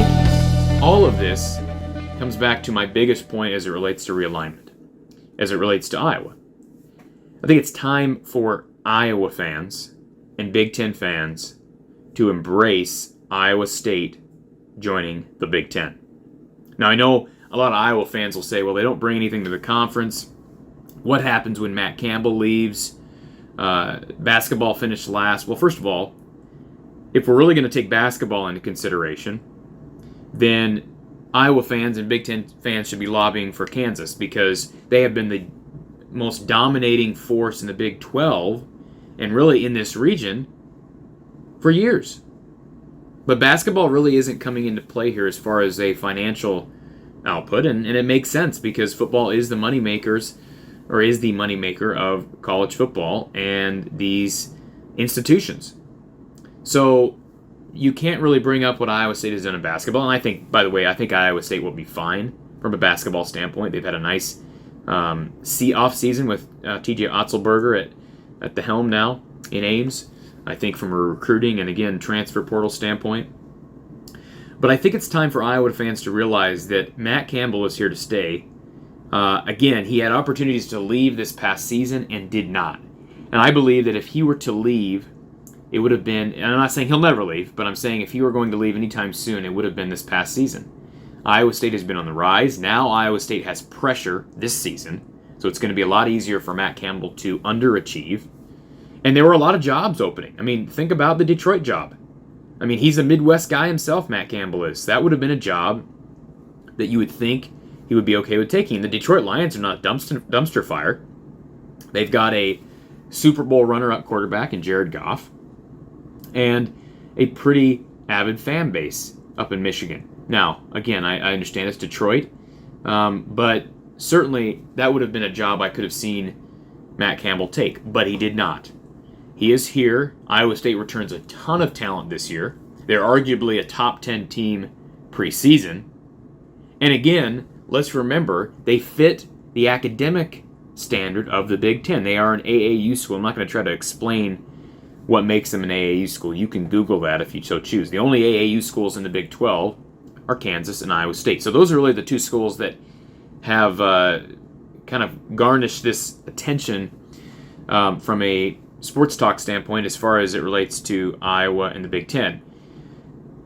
think all of this comes back to my biggest point as it relates to realignment, as it relates to Iowa. I think it's time for Iowa fans and Big Ten fans to embrace Iowa State joining the Big Ten. Now, I know a lot of Iowa fans will say, well, they don't bring anything to the conference. What happens when Matt Campbell leaves? Basketball finished last. Well, first of all, if we're really going to take basketball into consideration, then Iowa fans and Big Ten fans should be lobbying for Kansas because they have been the most dominating force in the Big 12 and really in this region for years. But basketball really isn't coming into play here as far as a financial output, and it makes sense because football is the moneymaker of college football and these institutions. So you can't really bring up what Iowa State has done in basketball. And I think Iowa State will be fine from a basketball standpoint. They've had a nice off season with T.J. Otzelberger at the helm now in Ames. I think from a recruiting and, again, transfer portal standpoint. But I think it's time for Iowa fans to realize that Matt Campbell is here to stay. Again, he had opportunities to leave this past season and did not. And I believe that if he were to leave, it would have been, and I'm not saying he'll never leave, but I'm saying if he were going to leave anytime soon, it would have been this past season. Iowa State has been on the rise. Now Iowa State has pressure this season, so it's going to be a lot easier for Matt Campbell to underachieve. And there were a lot of jobs opening. I mean, think about the Detroit job. I mean, he's a Midwest guy himself, Matt Campbell is. That would have been a job that you would think he would be okay with taking. The Detroit Lions are not dumpster fire. They've got a Super Bowl runner-up quarterback in Jared Goff and a pretty avid fan base up in Michigan. Now, again, I understand it's Detroit, but certainly that would have been a job I could have seen Matt Campbell take, but he did not. He is here. Iowa State returns a ton of talent this year. They're arguably a top 10 team preseason. And again, let's remember, they fit the academic standard of the Big Ten. They are an AAU school. I'm not going to try to explain what makes them an AAU school. You can Google that if you so choose. The only AAU schools in the Big 12 are Kansas and Iowa State. So those are really the two schools that have kind of garnished this attention from a sports talk standpoint as far as it relates to Iowa and the Big Ten.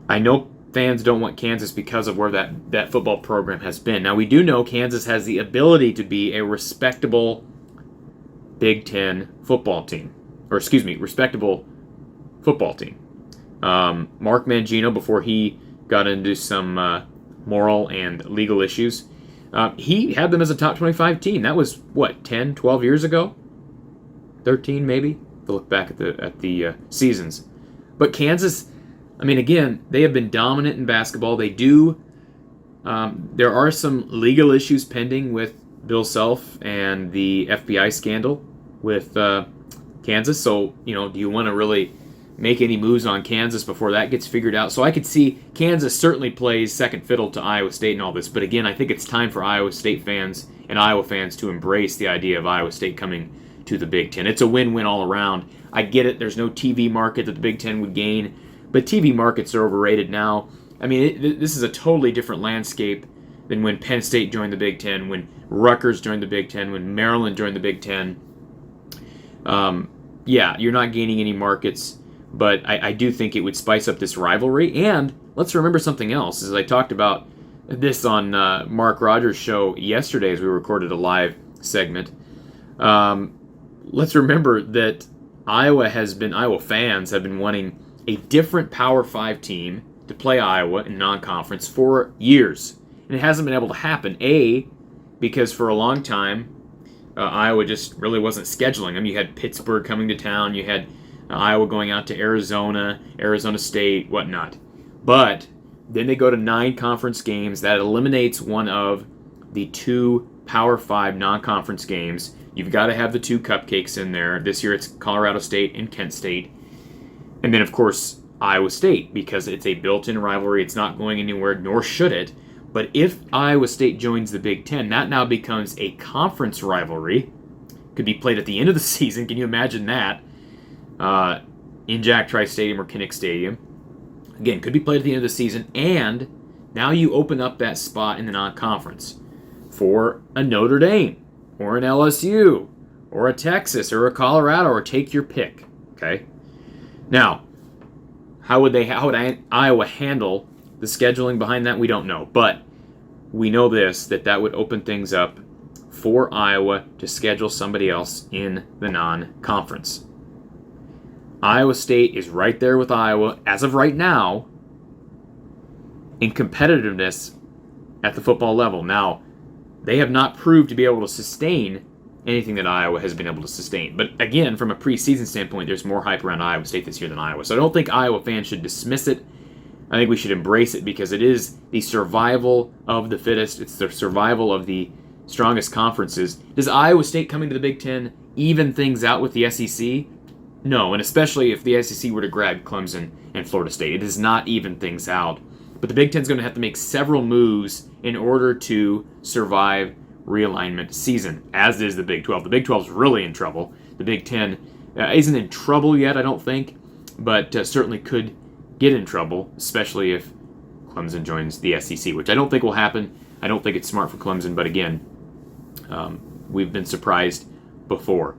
I know fans don't want Kansas because of where that football program has been. Now, we do know Kansas has the ability to be a respectable Big Ten football team. Respectable football team. Mark Mangino, before he got into some moral and legal issues, he had them as a top 25 team. That was, 10, 12 years ago? 13 maybe, to look back at the seasons. But Kansas, I mean, again, they have been dominant in basketball. They do. There are some legal issues pending with Bill Self and the FBI scandal with Kansas. So, do you want to really make any moves on Kansas before that gets figured out? So I could see Kansas certainly plays second fiddle to Iowa State and all this. But again, I think it's time for Iowa State fans and Iowa fans to embrace the idea of Iowa State coming to the Big Ten. It's a win-win all around. I get it. There's no TV market that the Big Ten would gain, but TV markets are overrated now. I mean, this is a totally different landscape than when Penn State joined the Big Ten, when Rutgers joined the Big Ten, when Maryland joined the Big Ten. Yeah, you're not gaining any markets, but I do think it would spice up this rivalry. And let's remember something else, as I talked about this on Mark Rogers' show yesterday as we recorded a live segment. Let's remember that Iowa fans have been wanting a different Power 5 team to play Iowa in non-conference for years. And it hasn't been able to happen, because for a long time, Iowa just really wasn't scheduling them. You had Pittsburgh coming to town, you had Iowa going out to Arizona State, whatnot. But then they go to 9 conference games. That eliminates one of the 2 Power 5 non-conference games. You've got to have the 2 cupcakes in there. This year it's Colorado State and Kent State. And then, of course, Iowa State, because it's a built-in rivalry. It's not going anywhere, nor should it. But if Iowa State joins the Big Ten, that now becomes a conference rivalry. Could be played at the end of the season. Can you imagine that? In Jack Trice Stadium or Kinnick Stadium. Again, could be played at the end of the season. And Now you open up that spot in the non-conference for a Notre Dame or an LSU or a Texas or a Colorado, or take your pick. Okay. Now, how would Iowa handle the scheduling behind that? We don't know, but we know that would open things up for Iowa to schedule somebody else in the non-conference. Iowa State is right there with Iowa as of right now in competitiveness at the football level. Now, they have not proved to be able to sustain anything that Iowa has been able to sustain. But again, from a preseason standpoint, there's more hype around Iowa State this year than Iowa. So I don't think Iowa fans should dismiss it. I think we should embrace it because it is the survival of the fittest. It's the survival of the strongest conferences. Does Iowa State coming to the Big Ten even things out with the SEC? No, and especially if the SEC were to grab Clemson and Florida State. It does not even things out. But the Big Ten's going to have to make several moves in order to survive realignment season, as is the Big 12. The Big 12 is really in trouble. The Big Ten isn't in trouble yet, I don't think, but certainly could get in trouble, especially if Clemson joins the SEC, which I don't think will happen. I don't think it's smart for Clemson, but again, we've been surprised before.